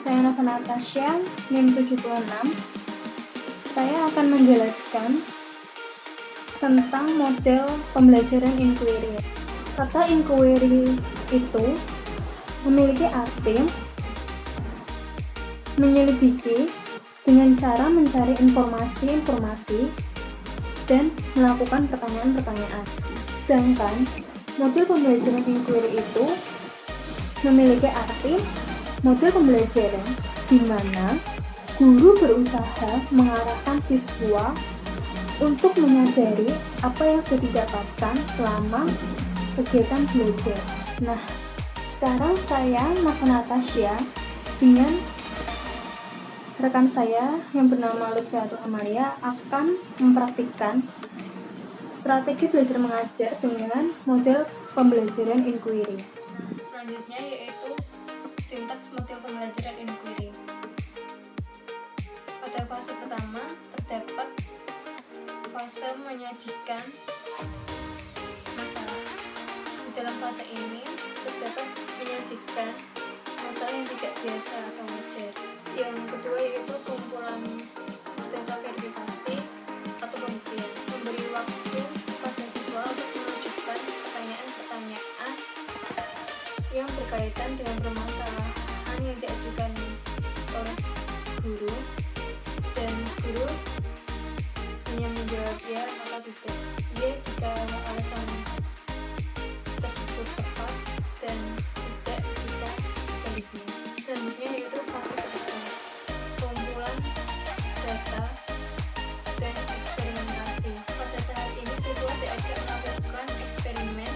Saya Nova Natasha, NIM 76. Saya akan menjelaskan tentang model pembelajaran inquiry. Kata inquiry itu memiliki arti menyelidiki dengan cara mencari informasi-informasi dan melakukan pertanyaan-pertanyaan. Sedangkan model pembelajaran inquiry itu memiliki arti model pembelajaran di mana guru berusaha mengarahkan siswa untuk menyadari apa yang sudah didapatkan selama kegiatan belajar. Nah, sekarang saya Nova Natasha dengan rekan saya yang bernama Lutfiatul Amalia akan mempraktikkan strategi belajar mengajar dengan model pembelajaran inquiry. Selanjutnya yaitu sintaks model pembelajaran inquiry. Pada fase pertama terdapat fase menyajikan masalah. Di dalam fase ini terdapat menyajikan masalah yang tidak biasa atau wajar. Yang kedua yaitu kumpulan data verifikasi atau pembuktian, memberi waktu pada siswa untuk mengajukan pertanyaan-pertanyaan yang berkaitan dengan permasalahan yang diajukan oleh guru, dan guru hanya menjawab ya atau tidak. Ya jika alasan tersebut tepat dan tidak jika sebaliknya. Selanjutnya yaitu fase ketiga, pengumpulan data dan eksperimentasi. Pada tahap ini siswa diajak melakukan eksperimen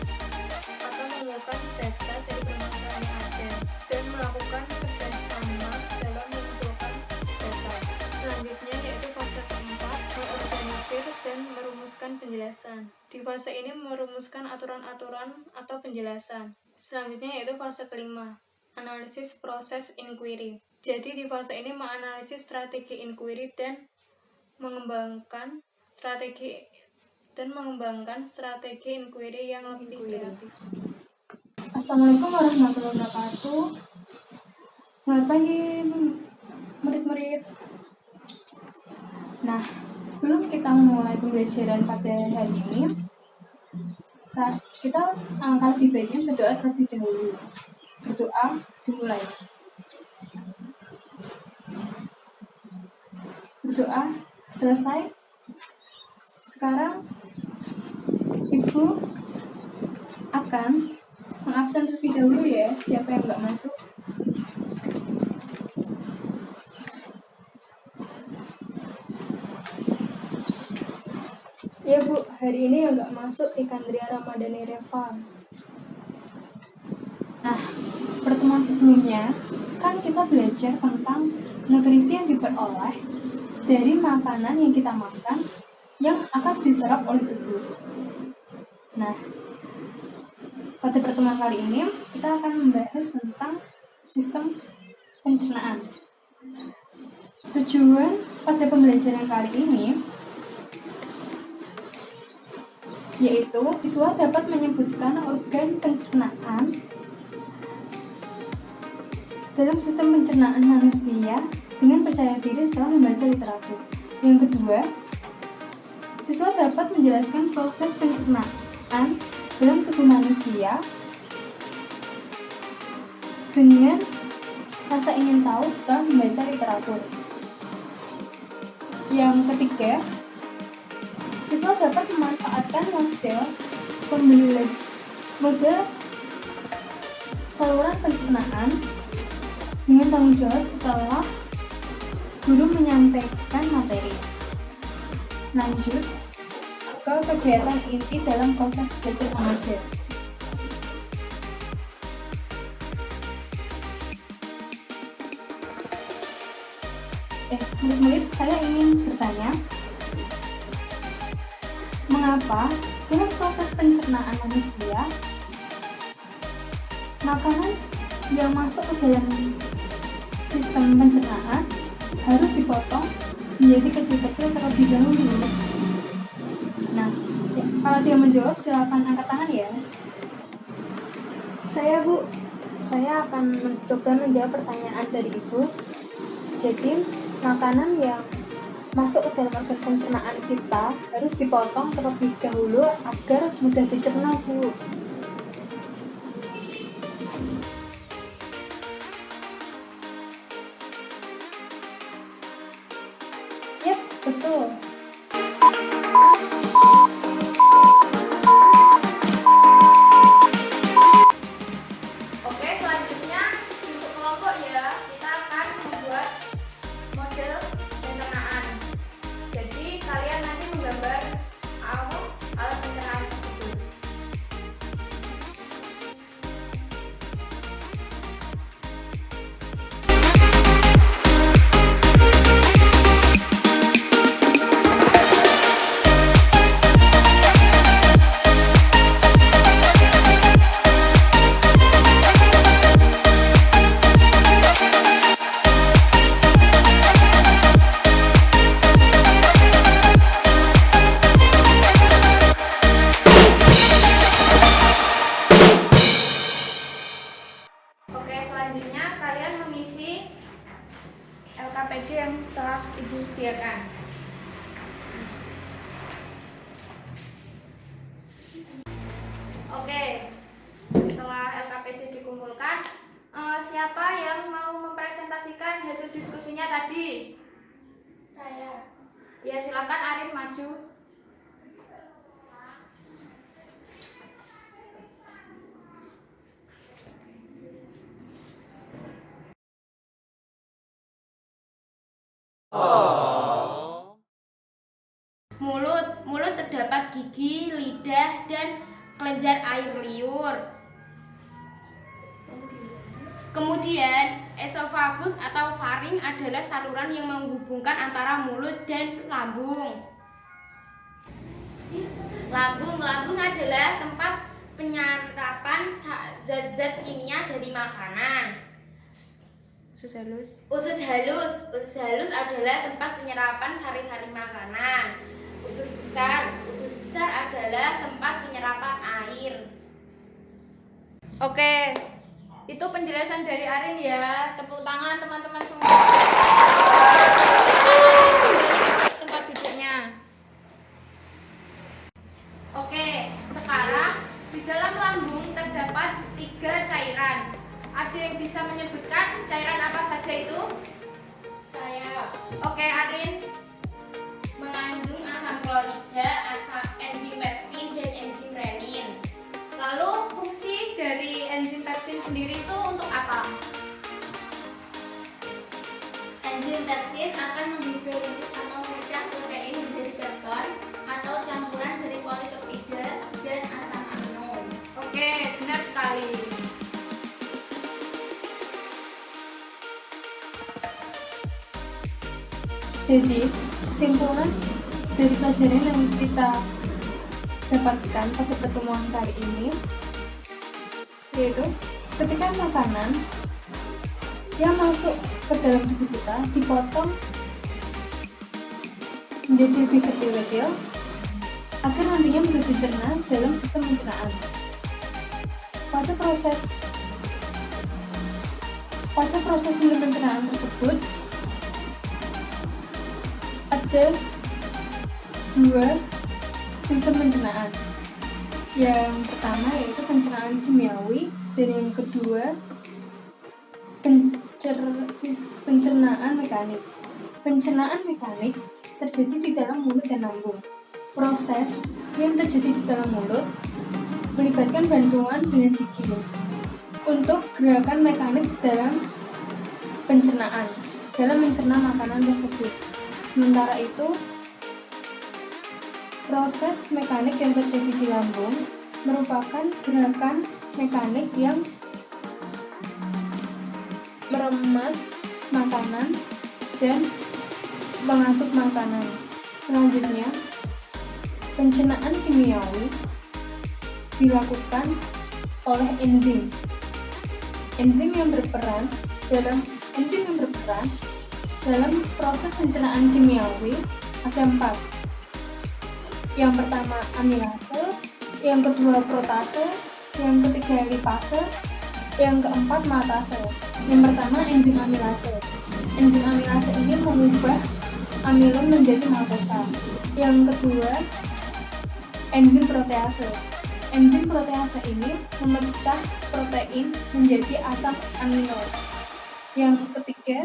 atau mengumpulkan data dari permasalahan yang ada dan melakukan kerjasama dalam mengumpulkan data. Selanjutnya yaitu fase keempat, mengorganisir dan merumuskan penjelasan. Di fase ini merumuskan aturan-aturan atau penjelasan. Selanjutnya yaitu fase kelima, analisis proses inquiry. Jadi di fase ini menganalisis strategi inquiry dan mengembangkan strategi inquiry yang lebih kreatif. Assalamualaikum warahmatullahi wabarakatuh. Selamat pagi murid-murid. Nah, sebelum kita memulai pembelajaran pada hari ini, kita angkat lebih baiknya berdoa terlebih dahulu. Berdoa dimulai. Berdoa selesai. Sekarang Ibu akan mengabsen terlebih dahulu ya, siapa yang nggak masuk. Ya Bu, hari ini yang nggak masuk Ikandria Ramadhani Reva. Nah, pertemuan sebelumnya kan kita belajar tentang nutrisi yang diperoleh dari makanan yang kita makan yang akan diserap oleh tubuh. Nah, pada pertemuan kali ini kita akan membahas tentang sistem pencernaan. Tujuan pada pembelajaran kali ini yaitu siswa dapat menyebutkan organ pencernaan dalam sistem pencernaan manusia dengan percaya diri setelah membaca literatur. Yang kedua, siswa dapat menjelaskan proses pencernaan dalam tubuh manusia dengan rasa ingin tahu setelah membaca literatur. Yang ketiga, siswa dapat memanfaatkan model saluran pencernaan dengan tanggung jawab setelah guru menyampaikan materi. Lanjut ke kegiatan inti dalam proses belajar mengajar. Murid-murid, saya ingin bertanya, mengapa dalam proses pencernaan manusia makanan yang masuk ke dalam sistem pencernaan harus dipotong menjadi kecil-kecil terlebih dahulu? Nah, kalau dia menjawab silakan angkat tangan ya. Saya Bu, Saya akan mencoba menjawab pertanyaan dari Ibu. Jadi, makanan yang masuk ke dalam organ pencernaan kita harus dipotong terlebih dahulu agar mudah dicerna, Bu. Yap, betul. Oke, selanjutnya untuk kelompok ya, kita akan membuat model pencernaan. Jadi kalian nanti menggambar alat pencernaan tersebut. Oke, selanjutnya kalian mengisi LKPD yang telah Ibu sediakan. Oke, setelah LKPD dikumpulkan, siapa yang mau mempresentasikan hasil diskusinya tadi? Saya. Ya, silakan Arin maju. Mulut terdapat gigi, lidah, dan kelenjar air liur. Kemudian, esofagus atau faring adalah saluran yang menghubungkan antara mulut dan lambung. Lambung adalah tempat penyerapan zat-zat kimia dari makanan. Usus halus adalah tempat penyerapan sari-sari makanan. Usus besar adalah tempat penyerapan air. Oke, itu penjelasan dari Arin ya. Tepuk tangan teman-teman semua. Kembali ke tempat duduknya. Oke, sekarang di dalam lambung terdapat 3 cairan. Ada yang bisa menyebutkan cairan apa saja itu? Saya. Oke, Arin. Mengandung asam klorida, enzim pepsin, dan enzim renin. Lalu fungsi dari enzim pepsin sendiri itu untuk apa? Enzim pepsin akan menghidrolisis atau memecah protein menjadi pepton atau campuran dari polipeptida dan asam amino. Oke, benar sekali. Jadi, kesimpulan dari pelajaran yang kita dapatkan pada pertemuan kali ini yaitu ketika makanan yang masuk ke dalam tubuh kita dipotong menjadi lebih kecil-kecil agar nantinya mudah dicerna dalam sistem pencernaan. Pada proses sistem pencernaan tersebut ada 2 sistem pencernaan. Yang pertama yaitu pencernaan kimiawi dan yang kedua pencernaan mekanik. Pencernaan mekanik terjadi di dalam mulut dan lambung. Proses yang terjadi di dalam mulut melibatkan bantuan dengan gigi untuk gerakan mekanik dalam pencernaan, dalam mencerna makanan tersebut. Sementara itu, proses mekanik yang terjadi di lambung merupakan gerakan mekanik yang meremas makanan dan mengaduk makanan. Selanjutnya, pencernaan kimiawi dilakukan oleh enzim. Enzim yang berperan dalam proses pencernaan kimiawi ada 4. Yang pertama amilase, yang kedua protase, yang ketiga lipase, Yang keempat, maltase. Yang pertama, enzim amilase. Enzim amilase ini mengubah amilum menjadi maltosa. Yang kedua, enzim protease. Enzim protease ini memecah protein menjadi asam amino. Yang ketiga,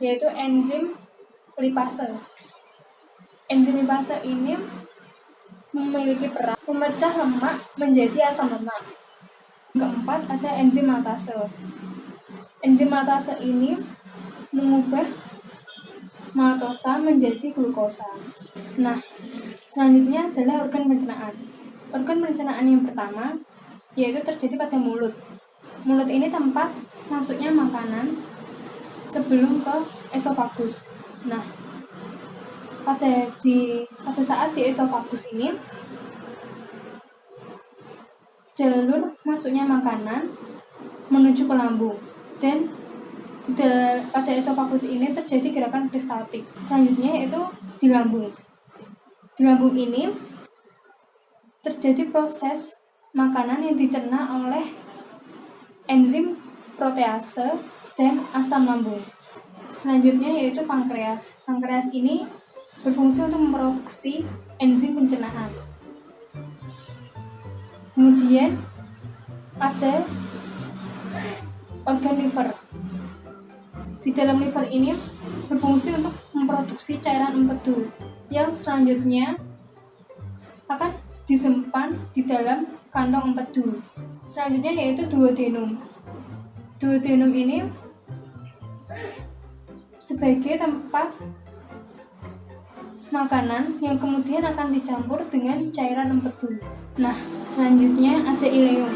yaitu enzim lipase. Enzim lipase ini memiliki peran memecah lemak menjadi asam lemak. Keempat, ada enzim maltase. Enzim maltase ini mengubah maltosa menjadi glukosa. Nah, selanjutnya adalah organ pencernaan. Organ pencernaan yang pertama yaitu terjadi pada mulut. Mulut ini tempat masuknya makanan sebelum ke esofagus. Nah, pada saat di esofagus ini jalur masuknya makanan menuju ke lambung, dan pada esofagus ini terjadi gerakan peristaltik. Selanjutnya yaitu di lambung. Di lambung ini terjadi proses makanan yang dicerna oleh enzim protease dan asam lambung. Selanjutnya yaitu pankreas. Pankreas ini berfungsi untuk memproduksi enzim pencernaan. Kemudian ada organ liver. Di dalam liver ini berfungsi untuk memproduksi cairan empedu yang selanjutnya akan disimpan di dalam kantong empedu. Selanjutnya yaitu duodenum. Duodenum ini sebagai tempat makanan yang kemudian akan dicampur dengan cairan empedu. Nah, selanjutnya ada ileum.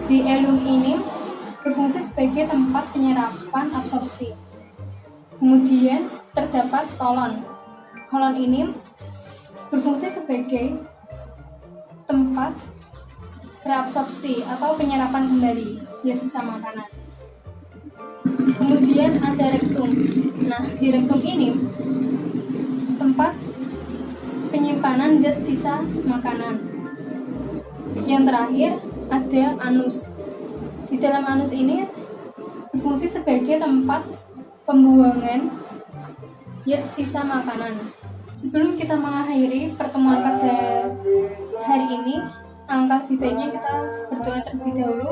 Di ileum ini berfungsi sebagai tempat penyerapan absorpsi. Kemudian terdapat kolon. Kolon ini berfungsi sebagai tempat reabsorpsi atau penyerapan kembali dari sisa makanan. Kemudian ada rektum. Nah, di rektum ini tempat penyimpanan zat sisa makanan. Yang terakhir ada anus. Di dalam anus ini berfungsi sebagai tempat pembuangan zat sisa makanan. Sebelum kita mengakhiri pertemuan pada hari ini, alangkah lebih baiknya kita berdoa terlebih dahulu.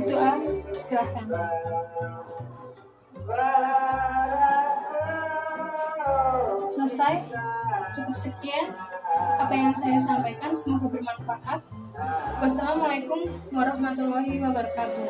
Doa, silahkan. Selesai, cukup sekian apa yang saya sampaikan, semoga bermanfaat. Wassalamualaikum warahmatullahi wabarakatuh.